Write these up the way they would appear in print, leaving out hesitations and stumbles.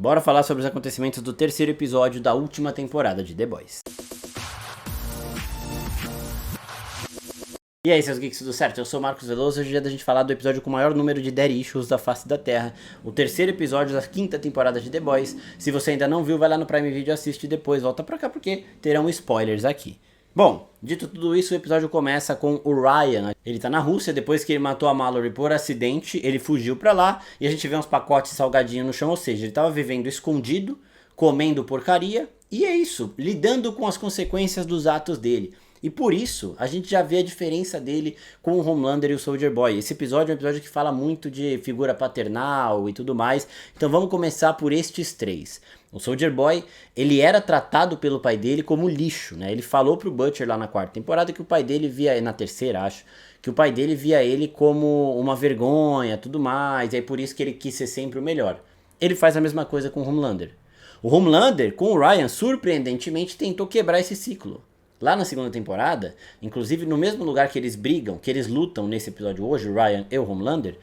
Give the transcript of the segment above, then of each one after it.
Bora falar sobre os acontecimentos do terceiro episódio da última temporada de The Boys. E aí, seus geeks, tudo certo? Eu sou o Marcos Veloso e hoje é dia da gente falar do episódio com o maior número de Daddy Issues da face da Terra, o terceiro episódio da quinta temporada de The Boys. Se você ainda não viu, vai lá no Prime Video, assiste e depois volta pra cá porque terão spoilers aqui. Bom, dito tudo isso, o episódio começa com o Ryan. Ele tá na Rússia, depois que ele matou a Mallory por acidente, ele fugiu pra lá e a gente vê uns pacotes salgadinhos no chão, ou seja, ele tava vivendo escondido, comendo porcaria, e é isso, lidando com as consequências dos atos dele. E por isso, a gente já vê a diferença dele com o Homelander e o Soldier Boy. Esse episódio é um episódio que fala muito de figura paternal e tudo mais. Então vamos começar por estes três. O Soldier Boy, ele era tratado pelo pai dele como lixo, né? Ele falou pro Butcher lá na quarta temporada que o pai dele via, na terceira acho, que o pai dele via ele como uma vergonha, tudo mais. E aí por isso que ele quis ser sempre o melhor. Ele faz a mesma coisa com o Homelander. O Homelander, com o Ryan, surpreendentemente tentou quebrar esse ciclo. Lá na segunda temporada, inclusive no mesmo lugar que eles brigam, que eles lutam nesse episódio hoje, o Ryan e o Homelander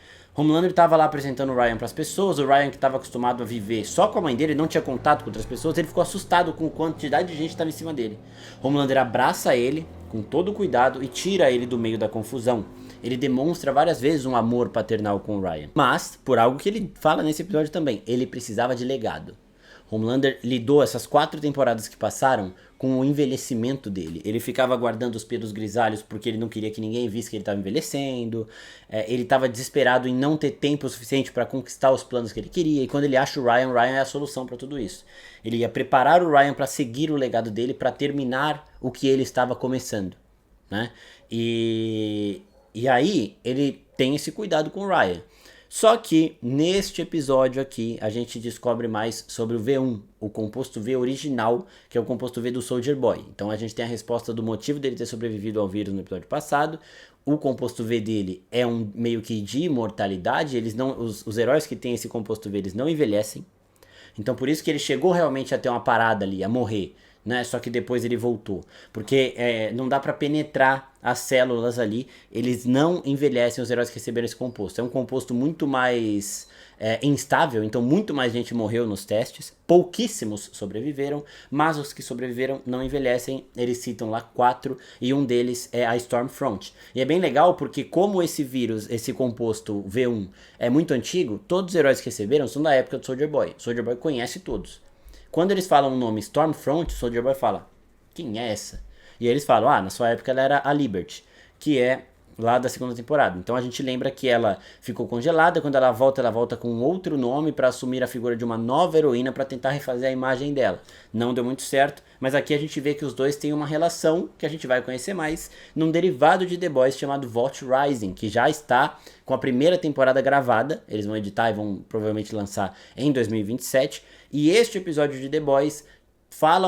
estava lá apresentando o Ryan para as pessoas. O Ryan, que estava acostumado a viver só com a mãe dele, não tinha contato com outras pessoas, ele ficou assustado com a quantidade de gente que estava em cima dele. Homelander abraça ele com todo o cuidado e tira ele do meio da confusão. Ele demonstra várias vezes um amor paternal com o Ryan, mas por algo que ele fala nesse episódio também, ele precisava de legado. Homelander lidou essas 4 temporadas que passaram com o envelhecimento dele. Ele ficava guardando os pelos grisalhos porque ele não queria que ninguém visse que ele estava envelhecendo. Ele estava desesperado em não ter tempo suficiente para conquistar os planos que ele queria. E quando ele acha o Ryan é a solução para tudo isso. Ele ia preparar o Ryan para seguir o legado dele, para terminar o que ele estava começando, né? E aí ele tem esse cuidado com o Ryan. Só que neste episódio aqui a gente descobre mais sobre o V1, o composto V original, que é o composto V do Soldier Boy. Então a gente tem a resposta do motivo dele ter sobrevivido ao vírus no episódio passado. O composto V dele é um meio que de imortalidade. Os heróis que têm esse composto V, eles não envelhecem. Então por isso que ele chegou realmente a ter uma parada ali, a morrer, né? Só que depois ele voltou, porque não dá pra penetrar as células ali, eles não envelhecem, os heróis que receberam esse composto. É um composto muito mais instável, então muito mais gente morreu nos testes, pouquíssimos sobreviveram, mas os que sobreviveram não envelhecem. Eles citam lá 4 e um deles é a Stormfront. E é bem legal porque como esse vírus, esse composto V1 é muito antigo, todos os heróis que receberam são da época do Soldier Boy. O Soldier Boy conhece todos. Quando eles falam o nome Stormfront, o Soldier Boy fala, quem é essa? E aí eles falam, na sua época ela era a Liberty, que é lá da segunda temporada. Então a gente lembra que ela ficou congelada, quando ela volta com outro nome para assumir a figura de uma nova heroína para tentar refazer a imagem dela. Não deu muito certo, mas aqui a gente vê que os dois têm uma relação que a gente vai conhecer mais num derivado de The Boys chamado Vault Rising, que já está com a primeira temporada gravada. Eles vão editar e vão provavelmente lançar em 2027. E este episódio de The Boys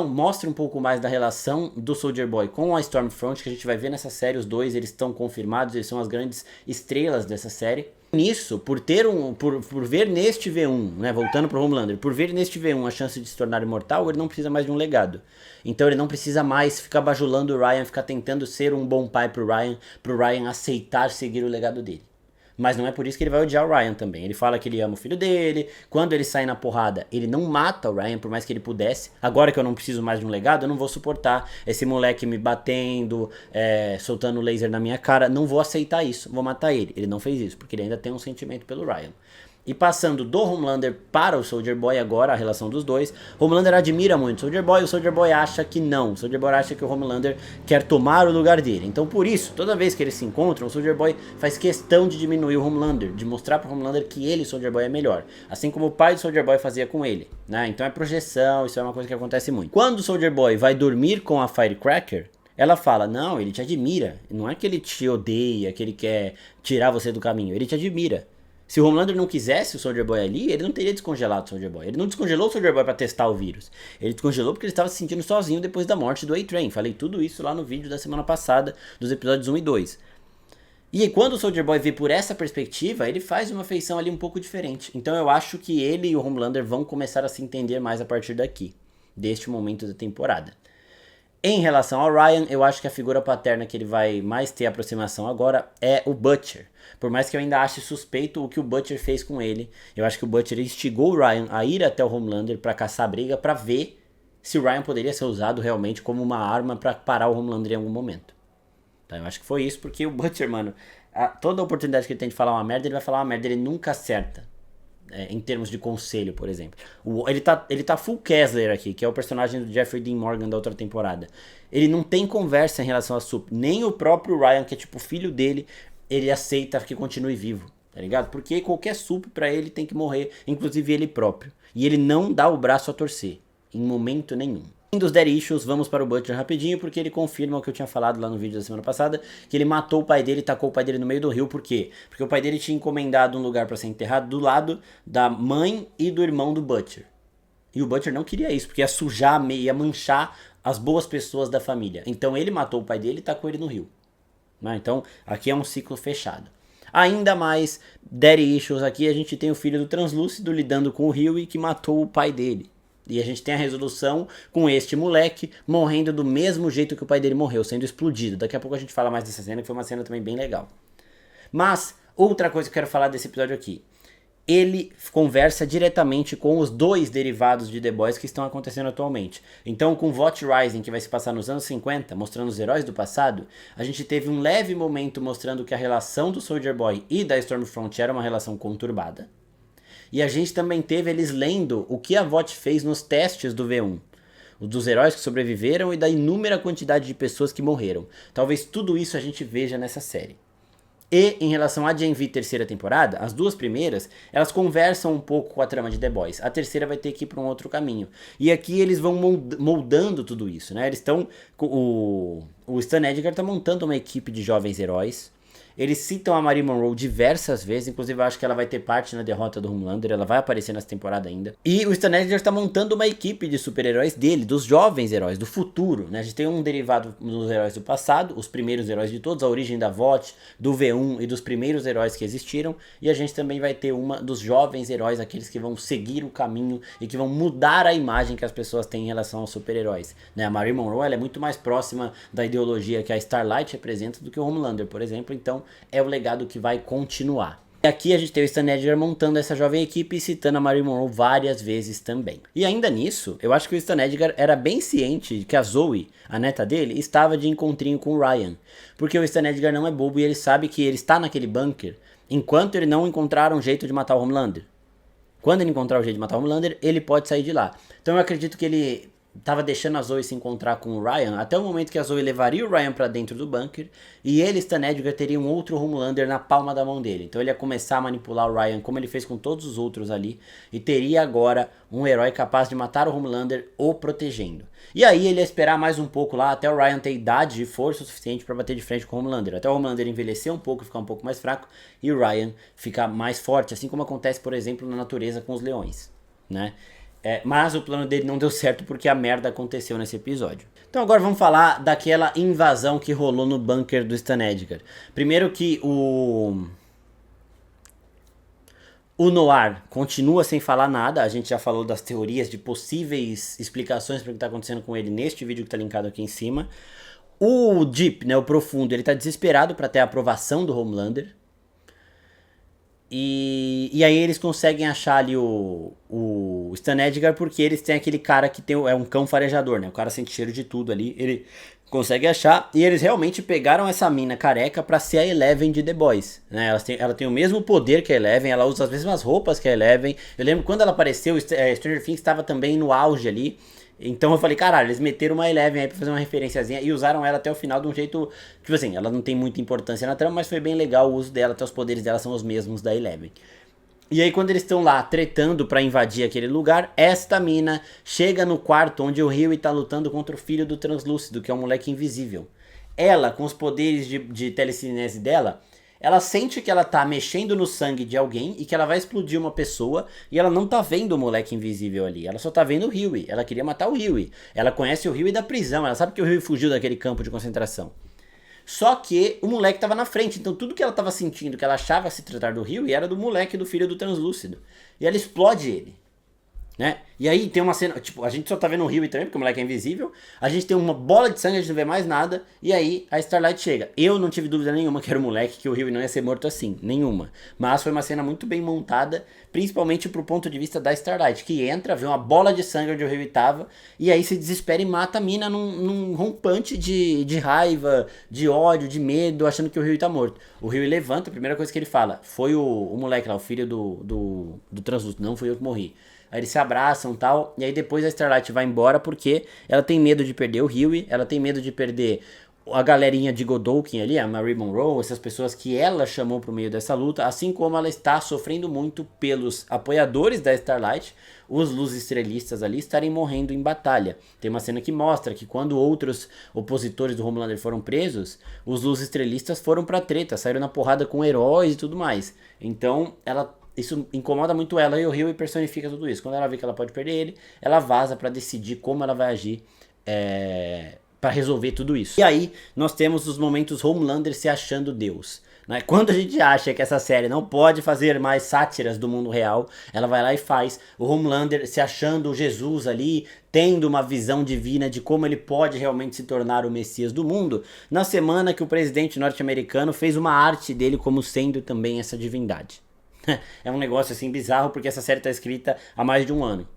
mostra um pouco mais da relação do Soldier Boy com a Stormfront, que a gente vai ver nessa série. Os dois, eles estão confirmados, eles são as grandes estrelas dessa série. Nisso, por ver neste V1, né, voltando pro Homelander, por ver neste V1 a chance de se tornar imortal, ele não precisa mais de um legado. Então ele não precisa mais ficar bajulando o Ryan, ficar tentando ser um bom pai pro Ryan aceitar seguir o legado dele. Mas não é por isso que ele vai odiar o Ryan também. Ele fala que ele ama o filho dele. Quando ele sai na porrada, ele não mata o Ryan, por mais que ele pudesse. Agora que eu não preciso mais de um legado, eu não vou suportar esse moleque me batendo, soltando laser na minha cara. Não vou aceitar isso, vou matar ele. Ele não fez isso, porque ele ainda tem um sentimento pelo Ryan. E passando do Homelander para o Soldier Boy agora, a relação dos dois, Homelander admira muito o Soldier Boy, o Soldier Boy acha que não. O Soldier Boy acha que o Homelander quer tomar o lugar dele. Então por isso, toda vez que eles se encontram, o Soldier Boy faz questão de diminuir o Homelander, de mostrar para o Homelander que ele, o Soldier Boy, é melhor. Assim como o pai do Soldier Boy fazia com ele, né? Então é projeção, isso é uma coisa que acontece muito. Quando o Soldier Boy vai dormir com a Firecracker, ela fala, não, ele te admira. Não é que ele te odeia, que ele quer tirar você do caminho, ele te admira. Se o Homelander não quisesse o Soldier Boy ali, ele não teria descongelado o Soldier Boy. Ele não descongelou o Soldier Boy pra testar o vírus. Ele descongelou porque ele estava se sentindo sozinho depois da morte do A-Train. Falei tudo isso lá no vídeo da semana passada, dos episódios 1 e 2. E aí, quando o Soldier Boy vê por essa perspectiva, ele faz uma feição ali um pouco diferente. Então eu acho que ele e o Homelander vão começar a se entender mais a partir daqui, deste momento da temporada. Em relação ao Ryan, eu acho que a figura paterna que ele vai mais ter aproximação agora é o Butcher. Por mais que eu ainda ache suspeito o que o Butcher fez com ele, eu acho que o Butcher instigou o Ryan a ir até o Homelander pra caçar briga, pra ver se o Ryan poderia ser usado realmente como uma arma pra parar o Homelander em algum momento. Então eu acho que foi isso, porque o Butcher, mano, toda oportunidade que ele tem de falar uma merda, ele vai falar uma merda, ele nunca acerta. Em termos de conselho, por exemplo. Ele tá full Kessler aqui, que é o personagem do Jeffrey Dean Morgan da outra temporada. Ele não tem conversa em relação a Sup. Nem o próprio Ryan, que é tipo filho dele, ele aceita que continue vivo, tá ligado? Porque qualquer Sup pra ele tem que morrer, inclusive ele próprio. E ele não dá o braço a torcer, em momento nenhum. Dos Daddy Issues, vamos para o Butcher rapidinho, porque ele confirma o que eu tinha falado lá no vídeo da semana passada, que ele matou o pai dele e tacou o pai dele no meio do rio. Por quê? Porque o pai dele tinha encomendado um lugar para ser enterrado do lado da mãe e do irmão do Butcher. E o Butcher não queria isso, porque ia sujar, ia manchar as boas pessoas da família. Então ele matou o pai dele e tacou ele no rio. Então aqui é um ciclo fechado. Ainda mais Daddy Issues aqui, a gente tem o filho do Translúcido lidando com o Huey, que matou o pai dele. E a gente tem a resolução com este moleque morrendo do mesmo jeito que o pai dele morreu, sendo explodido. Daqui a pouco a gente fala mais dessa cena, que foi uma cena também bem legal. Mas, outra coisa que eu quero falar desse episódio aqui. Ele conversa diretamente com os dois derivados de The Boys que estão acontecendo atualmente. Então, com VOT Rising, que vai se passar nos anos 50, mostrando os heróis do passado, a gente teve um leve momento mostrando que a relação do Soldier Boy e da Stormfront era uma relação conturbada. E a gente também teve eles lendo o que a VOT fez nos testes do V1. O dos heróis que sobreviveram e da inúmera quantidade de pessoas que morreram. Talvez tudo isso a gente veja nessa série. E em relação à Gen V terceira temporada, as duas primeiras, elas conversam um pouco com a trama de The Boys. A terceira vai ter que ir para um outro caminho. E aqui eles vão moldando tudo isso, né? Eles estão... O Stan Edgar está montando uma equipe de jovens heróis. Eles citam a Marie Monroe diversas vezes, inclusive eu acho que ela vai ter parte na derrota do Homelander, ela vai aparecer nessa temporada ainda. E o Stan Edgar está montando uma equipe de super-heróis dele, dos jovens heróis, do futuro, né? A gente tem um derivado nos heróis do passado, os primeiros heróis de todos, a origem da VOT, do V1 e dos primeiros heróis que existiram. E a gente também vai ter uma dos jovens heróis, aqueles que vão seguir o caminho e que vão mudar a imagem que as pessoas têm em relação aos super-heróis, né? A Marie Monroe, ela é muito mais próxima da ideologia que a Starlight representa do que o Homelander, por exemplo, então é o legado que vai continuar. E aqui a gente tem o Stan Edgar montando essa jovem equipe e citando a Marie Monroe várias vezes também. E ainda nisso, eu acho que o Stan Edgar era bem ciente de que a Zoe, a neta dele, estava de encontrinho com o Ryan. Porque o Stan Edgar não é bobo e ele sabe que ele está naquele bunker enquanto ele não encontrar um jeito de matar o Homelander. Quando ele encontrar o jeito de matar o Homelander, ele pode sair de lá. Então eu acredito que ele tava deixando a Zoe se encontrar com o Ryan até o momento que a Zoe levaria o Ryan pra dentro do bunker e ele, Stan Edgar, teria um outro Homelander na palma da mão dele. Então ele ia começar a manipular o Ryan como ele fez com todos os outros ali e teria agora um herói capaz de matar o Homelander o protegendo. E aí ele ia esperar mais um pouco lá até o Ryan ter idade e força o suficiente pra bater de frente com o Homelander. Até o Homelander envelhecer um pouco e ficar um pouco mais fraco e o Ryan ficar mais forte, assim como acontece, por exemplo, na natureza com os leões, né? Mas o plano dele não deu certo porque a merda aconteceu nesse episódio. Então agora vamos falar daquela invasão que rolou no bunker do Stan Edgar. Primeiro que o Noir continua sem falar nada. A gente já falou das teorias de possíveis explicações para o que está acontecendo com ele neste vídeo que está linkado aqui em cima. O Deep, né, o Profundo, ele está desesperado para ter a aprovação do Homelander. E aí eles conseguem achar ali o Stan Edgar porque eles têm aquele cara que é um cão farejador, né? O cara sente cheiro de tudo ali, ele consegue achar. E eles realmente pegaram essa mina careca pra ser a Eleven de The Boys, né? Ela tem o mesmo poder que a Eleven, ela usa as mesmas roupas que a Eleven. Eu lembro quando ela apareceu, Stranger Things estava também no auge ali. Então eu falei, caralho, eles meteram uma Eleven aí pra fazer uma referenciazinha e usaram ela até o final de um jeito, tipo assim, ela não tem muita importância na trama, mas foi bem legal o uso dela, até os poderes dela são os mesmos da Eleven. E aí quando eles estão lá tretando pra invadir aquele lugar, esta mina chega no quarto onde o Huey tá lutando contra o filho do Translúcido, que é um moleque invisível. Ela, com os poderes de telecinese dela, ela sente que ela tá mexendo no sangue de alguém e que ela vai explodir uma pessoa e ela não tá vendo o moleque invisível ali, ela só tá vendo o Huey, ela queria matar o Huey, ela conhece o Huey da prisão, ela sabe que o Huey fugiu daquele campo de concentração. Só que o moleque tava na frente, então tudo que ela tava sentindo, que ela achava se tratar do Huey, era do moleque do filho do Translúcido. E ela explode ele. né? E aí tem uma cena, tipo, a gente só tá vendo o Rio também, porque o moleque é invisível. A gente tem uma bola de sangue, a gente não vê mais nada. E aí a Starlight chega. Eu não tive dúvida nenhuma que era o moleque, que o Rio não ia ser morto assim. Nenhuma. Mas foi uma cena muito bem montada, principalmente pro ponto de vista da Starlight, que entra, vê uma bola de sangue onde o Rio tava, e aí se desespera e mata a mina num rompante de raiva, de ódio, de medo, achando que o Rio tá morto. O Rio levanta, a primeira coisa que ele fala, foi o moleque lá, o filho do translúcido, não fui eu que morri. Aí eles se abraçam e tal. E aí depois a Starlight vai embora porque ela tem medo de perder o Hughie. Ela tem medo de perder a galerinha de Godolkin ali, a Marie Monroe, essas pessoas que ela chamou pro meio dessa luta. Assim como ela está sofrendo muito pelos apoiadores da Starlight, os luz estrelistas ali, estarem morrendo em batalha. Tem uma cena que mostra que quando outros opositores do Homelander foram presos, os luz estrelistas foram pra treta, saíram na porrada com heróis e tudo mais. Então isso incomoda muito ela e o Rio personifica tudo isso. Quando ela vê que ela pode perder ele, ela vaza pra decidir como ela vai agir pra resolver tudo isso. E aí nós temos os momentos Homelander se achando Deus. Né? Quando a gente acha que essa série não pode fazer mais sátiras do mundo real, ela vai lá e faz. O Homelander se achando Jesus ali, tendo uma visão divina de como ele pode realmente se tornar o Messias do mundo, na semana que o presidente norte-americano fez uma arte dele como sendo também essa divindade. É um negócio assim bizarro, porque essa série tá escrita há mais de um ano.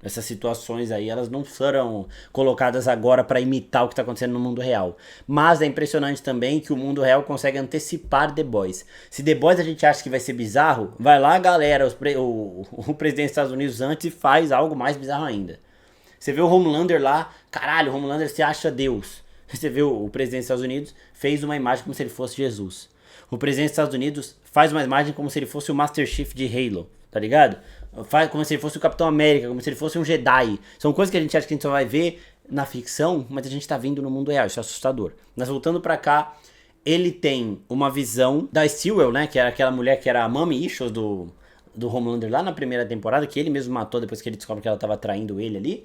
Essas situações aí, elas não foram colocadas agora para imitar o que tá acontecendo no mundo real. Mas é impressionante também que o mundo real consegue antecipar The Boys. Se The Boys a gente acha que vai ser bizarro, vai lá galera, o presidente dos Estados Unidos antes faz algo mais bizarro ainda. Você vê o Homelander lá, caralho, o Homelander se acha Deus. Você vê o presidente dos Estados Unidos fez uma imagem como se ele fosse Jesus. O presidente dos Estados Unidos faz uma imagem como se ele fosse o Master Chief de Halo, tá ligado? Faz como se ele fosse o Capitão América, como se ele fosse um Jedi. São coisas que a gente acha que a gente só vai ver na ficção, mas a gente tá vendo no mundo real, isso é assustador. Mas voltando pra cá, ele tem uma visão da Stewell, né, que era aquela mulher que era a Mommy Issues do Homelander lá na primeira temporada, que ele mesmo matou depois que ele descobre que ela tava traindo ele ali.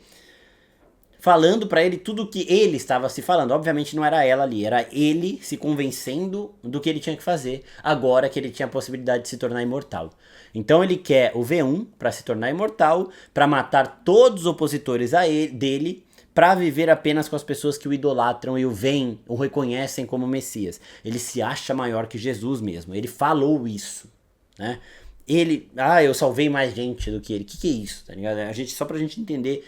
Falando pra ele tudo o que ele estava se falando. Obviamente não era ela ali, era ele se convencendo do que ele tinha que fazer, agora que ele tinha a possibilidade de se tornar imortal. Então ele quer o V1 pra se tornar imortal, pra matar todos os opositores dele, pra viver apenas com as pessoas que o idolatram e o veem, o reconhecem como Messias. Ele se acha maior que Jesus mesmo, ele falou isso, né? Eu salvei mais gente do que ele. O que é isso, tá ligado? Só pra gente entender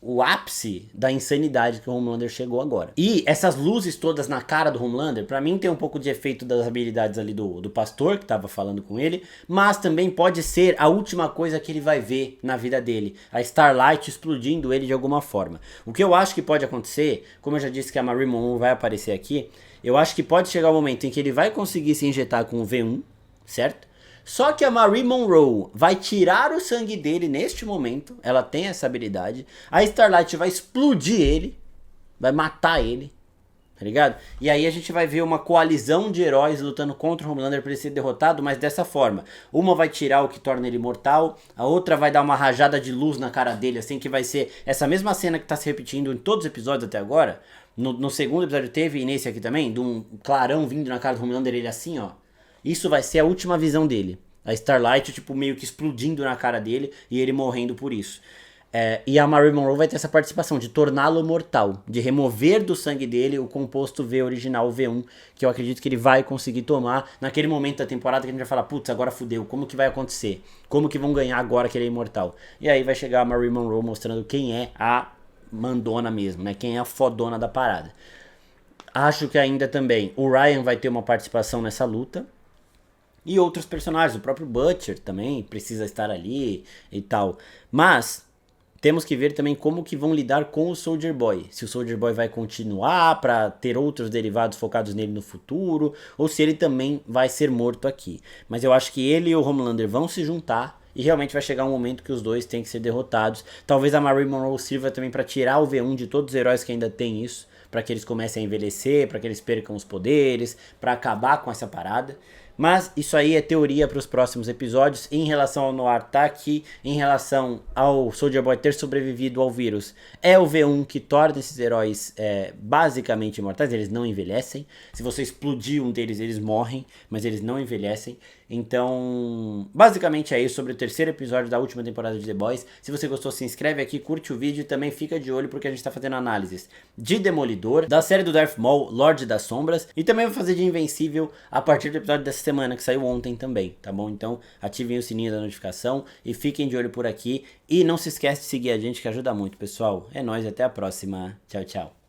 o ápice da insanidade que o Homelander chegou agora. E essas luzes todas na cara do Homelander, pra mim tem um pouco de efeito das habilidades ali do pastor, que tava falando com ele, mas também pode ser a última coisa que ele vai ver na vida dele, a Starlight explodindo ele de alguma forma. O que eu acho que pode acontecer, como eu já disse que a Marie Monroe vai aparecer aqui, eu acho que pode chegar o momento em que ele vai conseguir se injetar com o V1, certo? Só que a Marie Monroe vai tirar o sangue dele neste momento, ela tem essa habilidade. A Starlight vai explodir ele, vai matar ele, tá ligado? E aí a gente vai ver uma coalizão de heróis lutando contra o Homelander pra ele ser derrotado, mas dessa forma. Uma vai tirar o que torna ele mortal, a outra vai dar uma rajada de luz na cara dele, assim, que vai ser essa mesma cena que tá se repetindo em todos os episódios até agora. No segundo episódio teve, e nesse aqui também, de um clarão vindo na cara do Homelander, ele assim, ó. Isso vai ser a última visão dele. A Starlight, tipo, meio que explodindo na cara dele e ele morrendo por isso. E a Marie Monroe vai ter essa participação de torná-lo mortal, de remover do sangue dele o composto V original, o V1, que eu acredito que ele vai conseguir tomar naquele momento da temporada que a gente vai falar, putz, agora fudeu, como que vai acontecer? Como que vão ganhar agora que ele é imortal? E aí vai chegar a Marie Monroe mostrando quem é a mandona mesmo, né? Quem é a fodona da parada. Acho que ainda também o Ryan vai ter uma participação nessa luta. E outros personagens, o próprio Butcher também precisa estar ali e tal. Mas temos que ver também como que vão lidar com o Soldier Boy. Se o Soldier Boy vai continuar para ter outros derivados focados nele no futuro, ou se ele também vai ser morto aqui. Mas eu acho que ele e o Homelander vão se juntar e realmente vai chegar um momento que os dois têm que ser derrotados. Talvez a Marie Monroe sirva também para tirar o V1 de todos os heróis que ainda tem isso, para que eles comecem a envelhecer, para que eles percam os poderes, para acabar com essa parada. Mas isso aí é teoria para os próximos episódios. Em relação ao Noir tá aqui, em relação ao Soldier Boy ter sobrevivido ao vírus, é o V1 que torna esses heróis basicamente imortais, eles não envelhecem. Se você explodir um deles, eles morrem, mas eles não envelhecem. Então, basicamente é isso sobre o terceiro episódio da última temporada de The Boys. Se você gostou, se inscreve aqui, curte o vídeo e também fica de olho porque a gente tá fazendo análises de Demolidor, da série do Darth Maul, Lorde das Sombras, e também vou fazer de Invencível a partir do episódio dessa semana, que saiu ontem também, tá bom? Então, ativem o sininho da notificação e fiquem de olho por aqui. E não se esquece de seguir a gente que ajuda muito, pessoal. É nóis, até a próxima. Tchau, tchau.